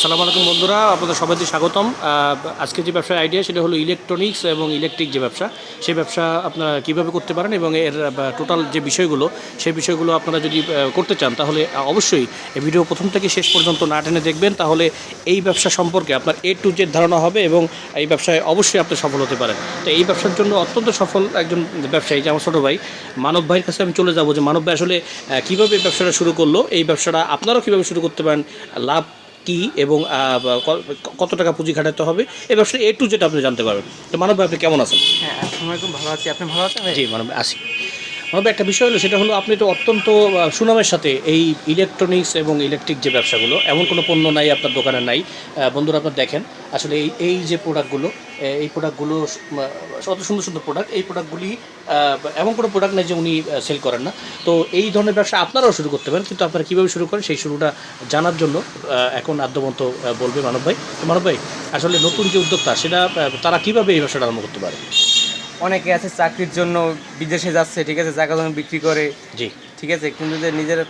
আসসালামু আলাইকুম বন্ধুরা, আপনাদের সবাইকে স্বাগতম। আজকে যে ব্যবসার আইডিয়া সেটা হলো ইলেকট্রনিক্স এবং ইলেকট্রিক যে ব্যবসা, সেই ব্যবসা আপনারা কীভাবে করতে পারেন এবং এর টোটাল যে বিষয়গুলো, সেই বিষয়গুলো আপনারা যদি করতে চান তাহলে অবশ্যই এই ভিডিও প্রথম থেকে শেষ পর্যন্ত না টেনে দেখবেন, তাহলে এই ব্যবসা সম্পর্কে আপনার A to Z ধারণা হবে এবং এই ব্যবসায় অবশ্যই আপনি সফল হতে পারেন। তো এই ব্যবসার জন্য অত্যন্ত সফল একজন ব্যবসায়ী যে আমার ছোটো ভাই মানব ভাইয়ের কাছে আমি চলে যাব, যে মানব ভাই আসলে কীভাবে এই ব্যবসাটা শুরু করলো, এই ব্যবসাটা আপনারাও কীভাবে শুরু করতে পারেন, লাভ কি এবং কত টাকা পুঁজি খাটাতে হবে, এই ব্যবসা A to Z আপনি জানতে পারবেন। তো মানব ভাই আপনি কেমন আছেন? হ্যাঁ, আসসালামু আলাইকুম। ভালো আছি। আপনি ভালো আছেন ভাই? জি মানব ভাই আসি। মানব ভাই, একটা বিষয় হলো, সেটা হলো আপনি তো অত্যন্ত সুনামের সাথে এই ইলেকট্রনিক্স এবং ইলেকট্রিক যে ব্যবসাগুলো, এমন কোনো পণ্য নাই আপনার দোকানে নাই। বন্ধুরা আপনার দেখেন আসলে এই যে প্রোডাক্টগুলো, এই প্রোডাক্টগুলো অত সুন্দর সুন্দর প্রোডাক্ট, এই প্রোডাক্টগুলি এমন কোনো প্রোডাক্ট নেই যে উনি সেল করেন না। তো এই ধরনের ব্যবসা আপনারাও শুরু করতে পারেন, কিন্তু আপনারা কীভাবে শুরু করেন সেই শুরুটা জানার জন্য এখন আদ্যবন্ত বলবে মানব ভাই। তো মানব ভাই, আসলে নতুন যে উদ্যোক্তা সেটা তারা কীভাবে এই ব্যবসাটা আরম্ভ করতে পারে? অনেকে আছে চাকরির জন্য বিদেশে যাচ্ছে, ঠিক আছে, জায়গা জমি বিক্রি করে, জি, ঠিক আছে, কিন্তু যে নিজের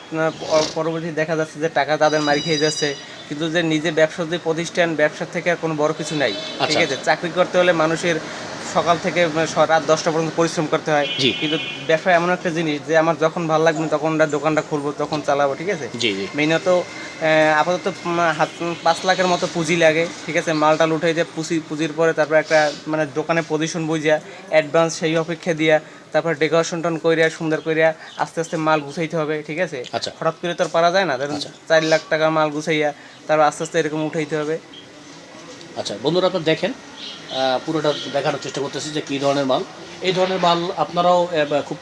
পরবর্তী দেখা যাচ্ছে যে টাকা তাদের মারি খেয়ে যাচ্ছে, কিন্তু যে নিজে ব্যবসা যে প্রতিষ্ঠান, ব্যবসার থেকে আর কোনো বড় কিছু নাই, ঠিক আছে। চাকরি করতে হলে মানুষের সকাল থেকে রাত 10টা পর্যন্ত পরিশ্রম করতে হয়, জি। কিন্তু ব্যবসা এমন একটা জিনিস যে আমার যখন ভালো লাগবে তখন দোকানটা খুলবো, তখন চালাবো, ঠিক আছে। জি, জি। মেইনত আপাতত 5 লাখের মতো পুঁজি লাগে, ঠিক আছে। মালটাল উঠে দিয়ে পুঁজির পরে তারপর একটা দোকানে পজিশন বুঝিয়া অ্যাডভান্স সেই অপেক্ষা দিয়া, তারপর ডেকোরেশন টন করিয়া সুন্দর করিয়া আস্তে আস্তে মাল গুছাইতে হবে, ঠিক আছে। আচ্ছা। হঠাৎ করে তো আর পারা যায় না, ধরুন 4 লাখ টাকা মাল গুছাইয়া তারপর আস্তে আস্তে এরকম উঠাইতে হবে। আচ্ছা বন্ধুরা, আপনার দেখেন পুরোটা দেখানোর চেষ্টা করতেছি যে কী ধরনের মাল। এই ধরনের মাল আপনারাও খুব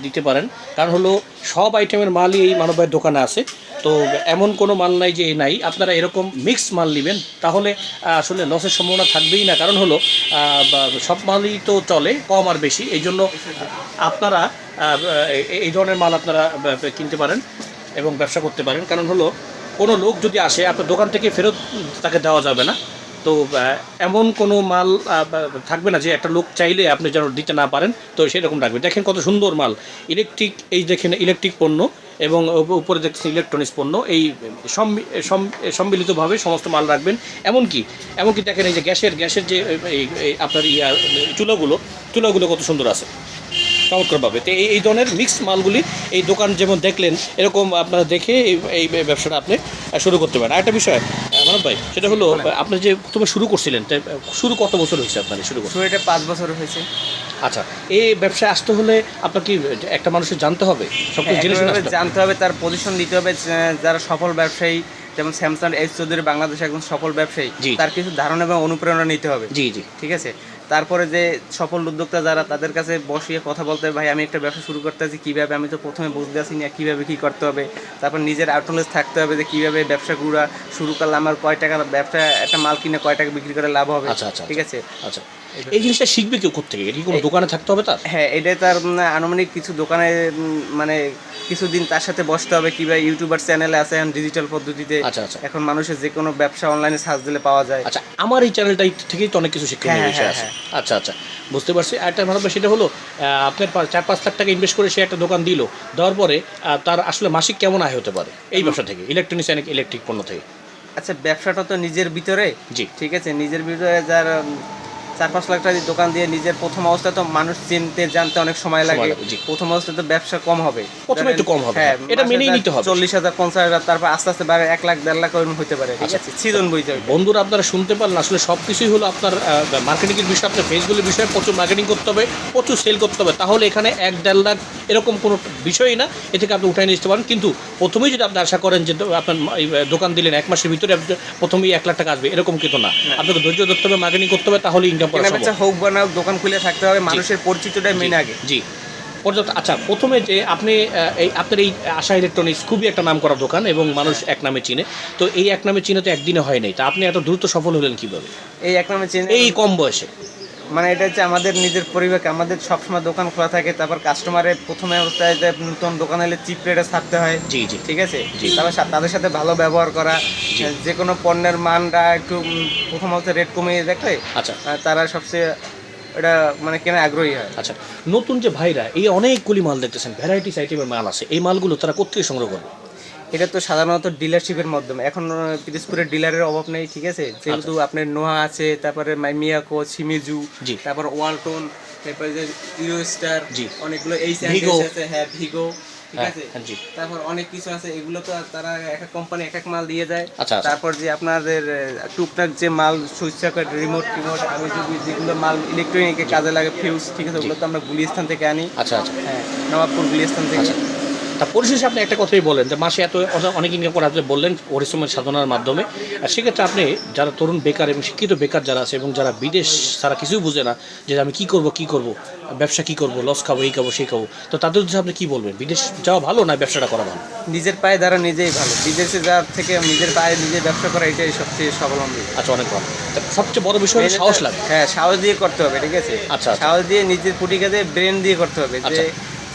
দিতে পারেন, কারণ হলো সব আইটেমের মালই এই মানব ভাইয়ের দোকানে আছে। তো এমন কোনো মাল নাই যে নাই, আপনারা এরকম মিক্সড মাল নেবেন, তাহলে আসলে লসের সম্ভাবনা থাকবেই না। কারণ হলো সব মালই তো চলে কম আর বেশি, এই জন্য আপনারা এই ধরনের মাল আপনারা কিনতে পারেন এবং ব্যবসা করতে পারেন। কারণ হলো কোনো লোক যদি আসে আপনার দোকান থেকে ফেরত তাকে দেওয়া যাবে না। তো এমন কোনো মাল থাকবে না যে একটা লোক চাইলে আপনি যেন দিতে না পারেন, তো সেরকম রাখবে। দেখেন কত সুন্দর মাল, ইলেকট্রিক, এই দেখেন ইলেকট্রিক পণ্য এবং উপরে দেখছেন ইলেকট্রনিক্স পণ্য, এই সম্মিলিতভাবে সমস্ত মাল রাখবেন। এমনকি দেখেন এই যে গ্যাসের যে আপনার চুলাগুলো কত সুন্দর আছে, চমৎকারভাবে। তো এই ধরনের মিক্সড মালগুলি এই দোকান যেমন দেখলেন, এরকম আপনারা দেখে এই ব্যবসাটা আপনি শুরু করতে পারেন। আরেকটা বিষয় মানব ভাই, সেটা হলো আপনি যে প্রথমে শুরু করছিলেন, শুরু কত বছর হয়েছে আপনার শুরু করছেন? এটা 5 বছর হয়েছে। আচ্ছা, এই ব্যবসায় আসতে হলে আপনার কি একটা মানুষের জানতে হবে, সব কিছু জিনিস জানতে হবে, তার পজিশন দিতে হবে। যারা সফল ব্যবসায়ী, যেমন স্যামসাং এস চৌধুরী বাংলাদেশে একজন সফল ব্যবসায়ী, তার কিছু ধারণা এবং অনুপ্রেরণা নিতে হবে। জি জি, ঠিক আছে। তারপরে যে সফল উদ্যোক্তা যারা, তাদের কাছে বসিয়ে কথা বলতে হবে, ভাই আমি একটা ব্যবসা শুরু করতে আছি, কীভাবে, আমি তো প্রথমে বুঝতে আসি না কীভাবে কী করতে হবে। তারপর নিজের আউটলেস থাকতে হবে যে কীভাবে ব্যবসাগুলো শুরু করলে আমার কয় টাকা ব্যবসা, একটা মাল কিনে কয় টাকা বিক্রি করে লাভ হবে। আচ্ছা আচ্ছা, ঠিক আছে। আচ্ছা, এই জিনিসটা শিখবে কেউ কোথেকে? এটি কোনো দোকানে থাকতে হবে তার? হ্যাঁ, এটাই তার আনুমানিক কিছু দোকানে কিছুদিন তার সাথে বসতে হবে। কিভাবে ইউটিউবার চ্যানেলে আছে এখন ডিজিটাল পদ্ধতিতে। আচ্ছা আচ্ছা, এখন মানুষের যে কোনো ব্যবসা অনলাইনে সার্চ দিলে পাওয়া যায়। আচ্ছা, আমার এই চ্যানেলটাই থেকেই তো অনেক কিছু শিক্ষণীয় বিষয় আছে। আচ্ছা আচ্ছা, বুঝতে পারছি। একটা ভালো, সেটা হলো আপনার 4-5 লাখ টাকা ইনভেস্ট করে সে একটা দোকান দিল, দেওয়ার পরে তার আসলে মাসিক কেমন আয় হতে পারে এই ব্যবসা থেকে, ইলেকট্রনিক্স অ্যান্ড ইলেকট্রিক পণ্য থেকে? আচ্ছা, ব্যবসাটা তো নিজের ভিতরে। জি, ঠিক আছে। নিজের ভিতরে যার 4-5 লাখ টাকা দোকান দিয়ে নিজের প্রথম অবস্থায় তো মানুষ চিনতে জানতে অনেক সময় লাগে। প্রথম অবস্থায় তো ব্যবসা কম হবে, প্রথমে একটু কম হবে, এটা মেনেই নিতে হবে। 40,000 50,000, তারপর আস্তে আস্তে বাড়ে 1 লাখ 1.5 লাখ এরকম হতে পারে। ঠিক আছে, সিজন বুঝতে হবে। বন্ধুরা আপনারা শুনতে পারলেন, আসলে সব কিছুই হলো আপনার মার্কেটিংয়ের বিষয়, আপনার ফেসবুকের বিষয়ে প্রচুর মার্কেটিং করতে হবে, প্রচুর সেল করতে হবে, তাহলে এখানে 1-1.5 লাখ এরকম কোনো বিষয়ই না, এ থেকে আপনি উঠাই নিতে পারেন। কিন্তু প্রথমেই যদি আপনি আশা করেন যে আপনার দোকান দিলেন 1 মাসের ভিতরে প্রথমেই 1 লাখ টাকা আসবে, এরকম কিন্তু না। আপনাকে ধৈর্য ধরতে হবে, মার্কেটিং করতে হবে, তাহলে ইনকাম করা সম্ভব। হোক বা না, দোকান খুলে থাকতে হবে, মানুষের পরিচিতটা মেন আগে। জি, পর্যাপ্ত। আচ্ছা, প্রথমে যে আপনি আপনার এই আশা ইলেকট্রনিক্স খুবই একটা নাম করা দোকান এবং মানুষ এক নামে চিনে, তো এই এক নামে চিনে তো একদিনে হয় নাই, তা আপনি এত দ্রুত সফল হলেন কীভাবে এই এক নামে চিনে এই কম বয়সে? এটা হচ্ছে আমাদের নিজের পরিবেশ, আমাদের সবসময় দোকান খোলা থাকে। তারপর কাস্টমারের প্রথমে অবস্থায় যে নতুন দোকান এলে চিপ রেটে ছাড়তে হয়। জি জি, ঠিক আছে। তারপর তাদের সাথে ভালো ব্যবহার করা, যে কোনো পণ্যের মানটা একটু প্রথম অবস্থায় রেট কমিয়ে দেখলে আচ্ছা, তারা সবচেয়ে এটা কেনা আগ্রহী হয়। আচ্ছা, নতুন যে ভাইরা এই অনেকগুলি মাল দেখতেছেন, ভ্যারাইটিস আইটেমের মাল আছে, এই মালগুলো তারা কোথেকে সংগ্রহ করবে? এটা তো সাধারণত ডিলারশিপের মাধ্যমে, এখন পিরোজপুরের ডিলারের অভাব নেই, ঠিক আছে, যেহেতু আপনার নোহা আছে, তারপরে মিয়াকো, শিমিজু, জি। তারপর ওয়ালটন, তারপরে যে ইউরোস্টার, জি। অনেকগুলো ভিগো। আছে, হ্যাঁ ভিগো, ঠিক হ্যাঁ, আছে, হ্যাঁ, জি। তারপর অনেক কিছু আছে, এগুলো তো আর তারা এক এক কোম্পানি এক এক মাল দিয়ে যায়। আচ্ছা, আচ্ছা। তারপর যে আপনাদের টুকটাক যে মাল সুইচ সকেট, রিমোট টিমোট, আমি যদি যেগুলো মাল ইলেকট্রনিকে কাজে লাগে, ফিউজ, ঠিক আছে, ওগুলো তো আমরা গুলিস্তান থেকে আনি। আচ্ছা, আচ্ছা। হ্যাঁ, নবাবপুর গুলিস্তান থেকে। আচ্ছা। তা পরিশেষে আপনি একটা কথাই বলেন যে মাসে এত অনেক ইনকাম করে আপনি বললেন পরিশ্রমের সাধনার মাধ্যমে। আর সেক্ষেত্রে আপনি যারা তরুণ বেকার এবং শিক্ষিত বেকার যারা আছে এবং যারা বিদেশ তারা কিছুই বুঝে না যে আমি কী করব ব্যবসা কী করব, লস খাবো, এই খাবো, সেই খাবো, তো তাদের উদ্দেশ্যে আপনি কী বলবেন? বিদেশ যাওয়া ভালো না ব্যবসাটা করা ভালো? নিজের পায়ে দ্বারা নিজেই ভালো, বিদেশে যাওয়ার থেকে নিজের পায়ে নিজে ব্যবসা করা এটাই সবচেয়ে স্বাবলম্বী। আচ্ছা, অনেক ভালো। তা সবচেয়ে বড় বিষয় হলো সাহস লাগে। হ্যাঁ, সাহস দিয়ে করতে হবে, ঠিক আছে, আচ্ছা, আচ্ছা। সাহস দিয়ে নিজের পুটি কাজে ব্রেন দিয়ে করতে হবে, যে আচ্ছা।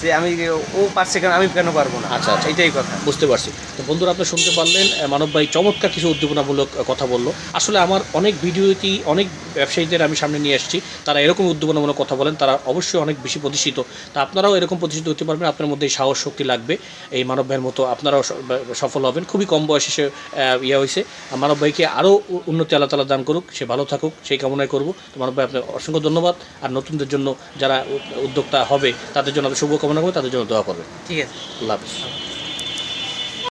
যে আমি ও পারছে কেন, আমি কেন পারবো না। আচ্ছা, আচ্ছা। এটাই কথা। বুঝতে পারছি। তো বন্ধুরা আপনি শুনতে পারলেন মানব ভাই চমৎকার কিছু উদ্দীপনামূলক কথা বললো। আসলে আমার অনেক ভিডিওতেই অনেক ব্যবসায়ীদের আমি সামনে নিয়ে আসছি, তারা এরকম উদ্দীপনামূলক কথা বলেন, তারা অবশ্যই অনেক বেশি প্রতিষ্ঠিত। তা আপনারাও এরকম প্রতিষ্ঠিত হতে পারবেন, আপনার মধ্যে এই সাহস শক্তি লাগবে, এই মানব ভাইয়ের মতো আপনারাও সফল হবেন। খুবই কম বয়সে সে হয়েছে। মানব ভাইকে আরও উন্নতি আল্লাহ তাআলা দান করুক, সে ভালো থাকুক, সেই কামনাই করব। তো মানব ভাই আপনাকে অসংখ্য ধন্যবাদ। আর নতুনদের জন্য যারা উদ্যোক্তা হবে তাদের জন্য শুভকামনা করবো, তাদের জন্য দোয়া করবেন। ঠিক আছে। আল্লাহ হাফিজ।